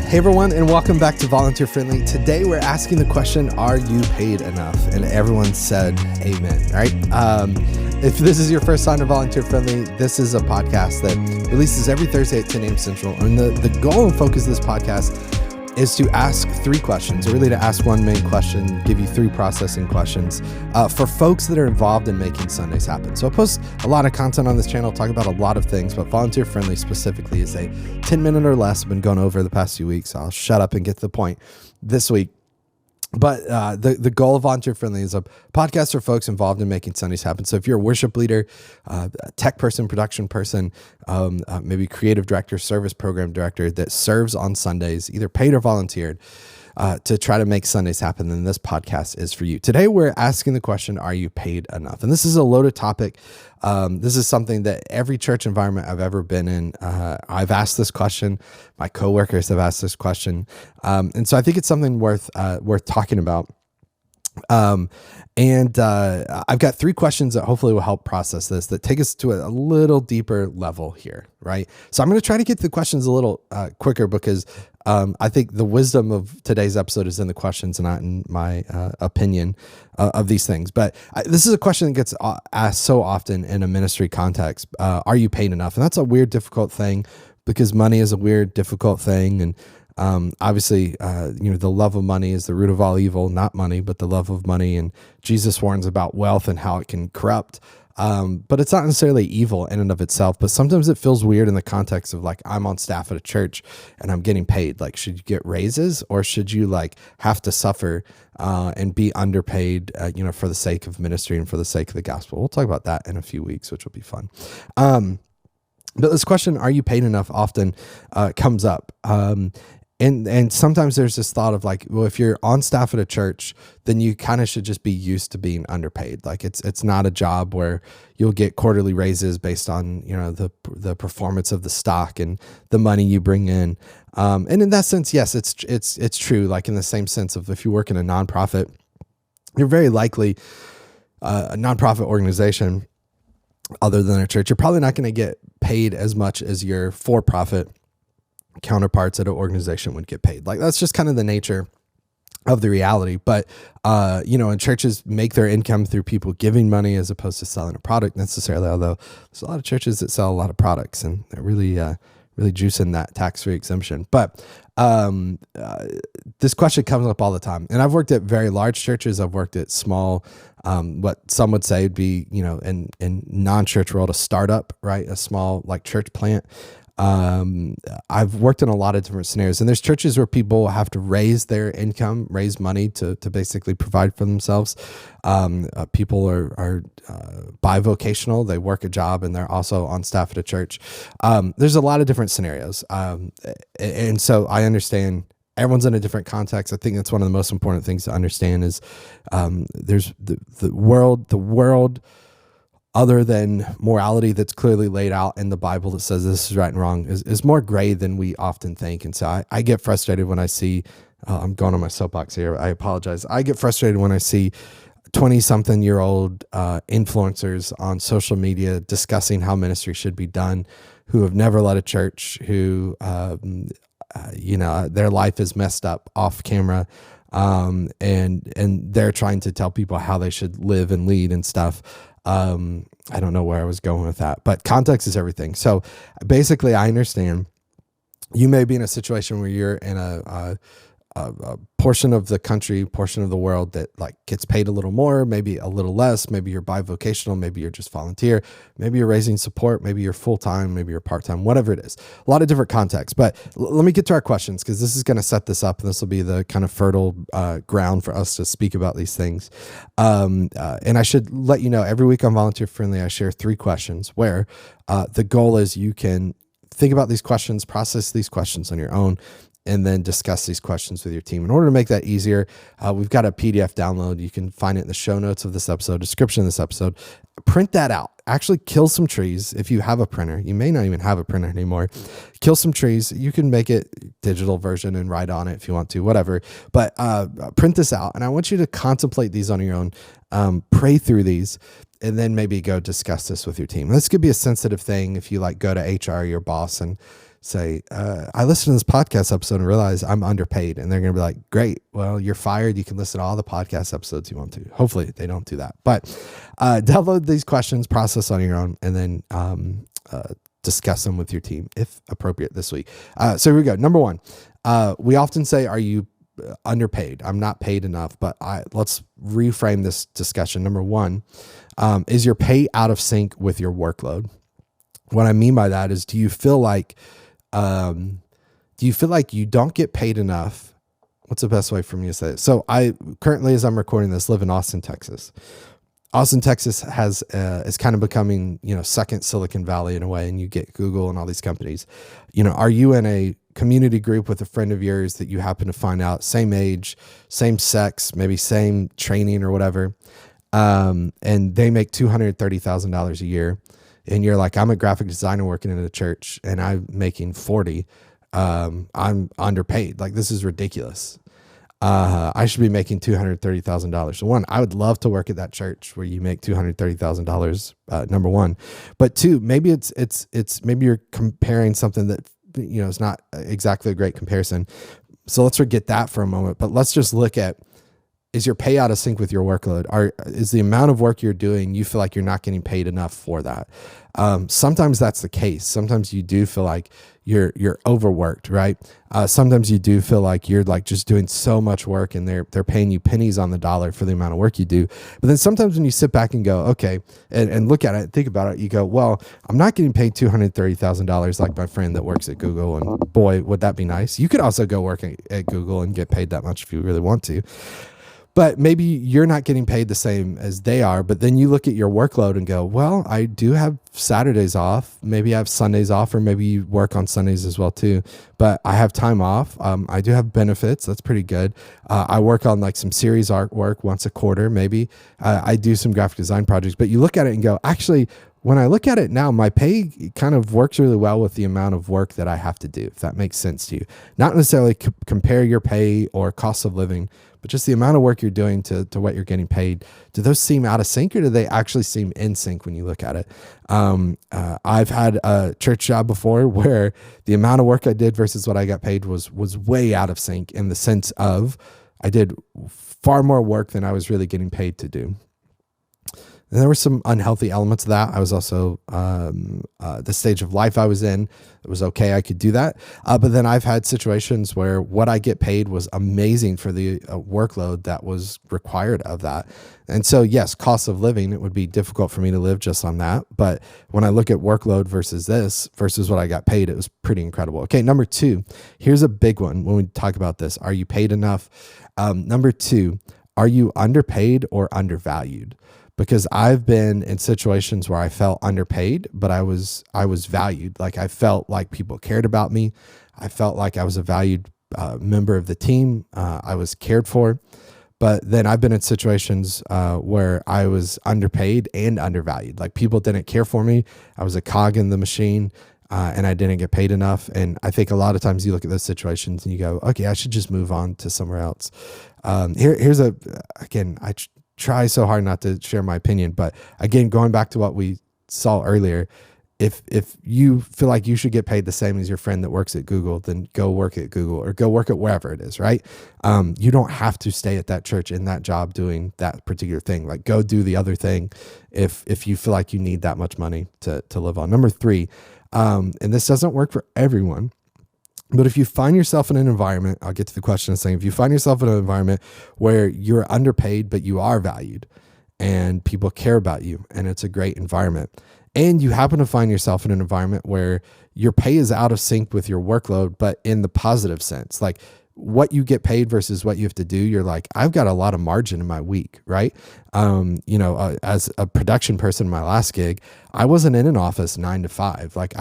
Hey everyone, and welcome back to Volunteer Friendly. Today we're asking the question, are you paid enough? And everyone said amen, right? If this is your first time to Volunteer Friendly, this is a podcast that releases every Thursday at 10 a.m. Central. And the goal and focus of this podcast is to ask three questions, or really to ask one main question, give you three processing questions for folks that are involved in making Sundays happen. So I post a lot of content on this channel, talk about a lot of things, but Volunteer Friendly specifically is a 10-minute or less. I've been going over the past few weeks. I'll shut up and get to the point this week. But the goal of Volunteer Friendly is a podcast for folks involved in making Sundays happen. So if you're a worship leader, a tech person, production person, maybe creative director, service program director that serves on Sundays, either paid or volunteered, to try to make Sundays happen, then this podcast is for you. Today, we're asking the question, are you paid enough? And this is a loaded topic. This is something that every church environment I've ever been in, I've asked this question. My coworkers have asked this question. And so I think it's something worth talking about. And I've got three questions that hopefully will help process this, that take us to a little deeper level here, right? So I'm going to try to get to the questions a little quicker because I think the wisdom of today's episode is in the questions and not in my opinion of these things. But this is a question that gets asked so often in a ministry context. Are you paid enough? And that's a weird, difficult thing because money is a weird, difficult thing. And obviously, the love of money is the root of all evil, not money, but the love of money. And Jesus warns about wealth and how it can corrupt. But it's not necessarily evil in and of itself, but sometimes it feels weird in the context of like, I'm on staff at a church and I'm getting paid. Like, should you get raises or should you like have to suffer, and be underpaid, for the sake of ministry and for the sake of the gospel? We'll talk about that in a few weeks, which will be fun. But this question, are you paid enough, often comes up. And sometimes there's this thought of like, well, if you're on staff at a church, then you kind of should just be used to being underpaid. Like it's not a job where you'll get quarterly raises based on, the performance of the stock and the money you bring in. And in that sense, yes, it's true. Like in the same sense of if you work in a nonprofit, you're very likely a nonprofit organization other than a church. You're probably not going to get paid as much as your for-profit counterparts at an organization would get paid. Like that's just kind of the nature of the reality. But, and churches make their income through people giving money as opposed to selling a product necessarily. Although there's a lot of churches that sell a lot of products and they're really juicing that tax-free exemption. But this question comes up all the time. And I've worked at very large churches. I've worked at small, what some would say would be, in non-church world, a startup, right? A small like church plant. I've worked in a lot of different scenarios, and there's churches where people have to raise their income, raise money to basically provide for themselves. People are bivocational. They work a job and they're also on staff at a church. There's a lot of different scenarios. And so I understand everyone's in a different context. I think that's one of the most important things to understand is, there's the world, other than morality that's clearly laid out in the Bible that says this is right and wrong, is more gray than we often think. And so I get frustrated when I see, I'm going on my soapbox here, I apologize. I get frustrated when I see 20-something-year-old influencers on social media discussing how ministry should be done, who have never led a church, who, their life is messed up off camera, and they're trying to tell people how they should live and lead and stuff. I don't know where I was going with that, but context is everything. So basically I understand you may be in a situation where you're in a portion of the country, portion of the world that like gets paid a little more, maybe a little less. Maybe you're bivocational, maybe you're just volunteer, maybe you're raising support, maybe you're full-time, maybe you're part-time, whatever it is. A lot of different contexts, but let me get to our questions because this is going to set this up and this will be the kind of fertile ground for us to speak about these things. And I should let you know, every week on Volunteer Friendly, I share three questions where the goal is you can think about these questions, process these questions on your own, and then discuss these questions with your team. In order to make that easier, we've got a PDF download. You can find it in the show notes of this episode, description of this episode. Print that out. Actually kill some trees if you have a printer. You may not even have a printer anymore. Kill some trees. You can make it digital version and write on it if you want to, whatever. But print this out. And I want you to contemplate these on your own. Pray through these. And then maybe go discuss this with your team. This could be a sensitive thing if you like go to HR, your boss, and say, I listened to this podcast episode and realized I'm underpaid. And they're going to be like, great, well, you're fired. You can listen to all the podcast episodes you want to. Hopefully they don't do that. But download these questions, process on your own, and then discuss them with your team if appropriate this week. So here we go. Number one, we often say, are you underpaid? I'm not paid enough, but let's reframe this discussion. Number one, is your pay out of sync with your workload? What I mean by that is, do you feel like you don't get paid enough? What's the best way for me to say it? So I currently, as I'm recording this, live in Austin, Texas. Austin, Texas is kind of becoming, second Silicon Valley in a way, and you get Google and all these companies. Are you in a community group with a friend of yours that you happen to find out same age, same sex, maybe same training or whatever, and they make $230,000 a year, and you're like, I'm a graphic designer working in a church and I'm making 40. I'm underpaid. Like, this is ridiculous. I should be making $230,000. So one, I would love to work at that church where you make $230,000. Number one, but two, maybe maybe you're comparing something that, is not exactly a great comparison. So let's forget that for a moment, but let's just look at, is your pay out of sync with your workload? Is the amount of work you're doing, you feel like you're not getting paid enough for that? Sometimes that's the case. Sometimes you do feel like you're overworked, right? Sometimes you do feel like you're like just doing so much work and they're paying you pennies on the dollar for the amount of work you do. But then sometimes when you sit back and go, okay, and look at it, think about it, you go, well, I'm not getting paid $230,000 like my friend that works at Google, and boy, would that be nice. You could also go work at Google and get paid that much if you really want to. But maybe you're not getting paid the same as they are, but then you look at your workload and go, well, I do have Saturdays off. Maybe I have Sundays off, or maybe you work on Sundays as well too. But I have time off. I do have benefits. That's pretty good. I work on like some series artwork once a quarter, maybe. I do some graphic design projects, but you look at it and go, actually, when I look at it now, my pay kind of works really well with the amount of work that I have to do, if that makes sense to you. Not necessarily compare your pay or cost of living, but just the amount of work you're doing to what you're getting paid. Do those seem out of sync, or do they actually seem in sync when you look at it? I've had a church job before where the amount of work I did versus what I got paid was way out of sync, in the sense of I did far more work than I was really getting paid to do. And there were some unhealthy elements of that. I was also, the stage of life I was in, it was okay, I could do that. But then I've had situations where what I get paid was amazing for the workload that was required of that. And so, yes, cost of living, it would be difficult for me to live just on that. But when I look at workload versus what I got paid, it was pretty incredible. Okay, number two, here's a big one when we talk about this. Are you paid enough? Number two, are you underpaid or undervalued? Because I've been in situations where I felt underpaid, but I was valued. Like, I felt like people cared about me. I felt like I was a valued member of the team. I was cared for. But then I've been in situations where I was underpaid and undervalued. Like, people didn't care for me. I was a cog in the machine, and I didn't get paid enough. And I think a lot of times you look at those situations and you go, okay, I should just move on to somewhere else. Here's I try so hard not to share my opinion, but again, going back to what we saw earlier, if you feel like you should get paid the same as your friend that works at Google, then go work at Google or go work at wherever it is, right? You don't have to stay at that church in that job doing that particular thing. Like, go do the other thing if you feel like you need that much money to live on. Number three, and this doesn't work for everyone, but if you find yourself in an environment, I'll get to the question of saying, if you find yourself in an environment where you're underpaid, but you are valued and people care about you and it's a great environment, and you happen to find yourself in an environment where your pay is out of sync with your workload, but in the positive sense, like what you get paid versus what you have to do, you're like, I've got a lot of margin in my week, right? As a production person in my last gig, I wasn't in an office 9 to 5. Like,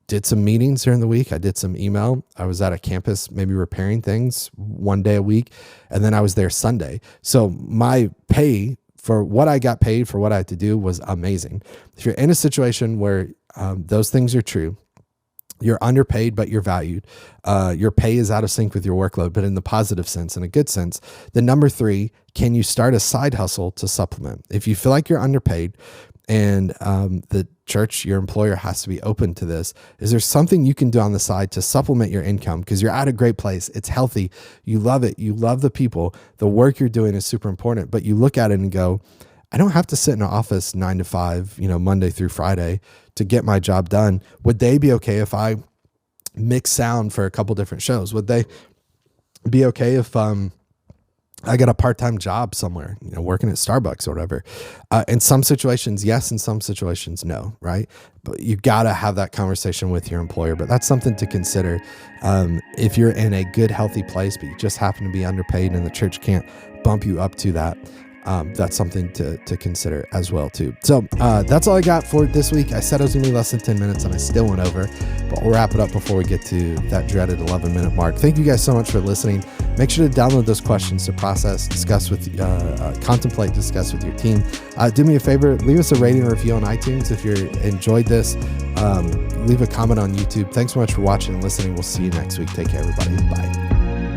did some meetings during the week. I did some email. I was at a campus, maybe repairing things one day a week. And then I was there Sunday. So my pay for what I got paid for what I had to do was amazing. If you're in a situation where those things are true, you're underpaid, but you're valued. Your pay is out of sync with your workload, but in the positive sense, in a good sense. Then number three, can you start a side hustle to supplement? If you feel like you're underpaid and the church, your employer, has to be open to this. Is there something you can do on the side to supplement your income? Because you're at a great place. It's healthy. You love it. You love the people. The work you're doing is super important, but you look at it and go, I don't have to sit in an office 9 to 5, Monday through Friday to get my job done. Would they be okay if I mix sound for a couple different shows? Would they be okay if I got a part-time job somewhere, working at Starbucks or whatever? In some situations, yes. In some situations, no, right? But you got to have that conversation with your employer. But that's something to consider. If you're in a good, healthy place, but you just happen to be underpaid and the church can't bump you up to that, that's something to consider as well too. So that's all I got for this week. I said it was gonna be less than 10 minutes and I still went over, but we'll wrap it up before we get to that dreaded 11-minute mark. Thank you guys so much for listening. Make sure to download those questions to process, discuss with, contemplate, discuss with your team. Do me a favor, leave us a rating or review on iTunes if you enjoyed this. Leave a comment on YouTube. Thanks so much for watching and listening. We'll see you next week. Take care, everybody. Bye.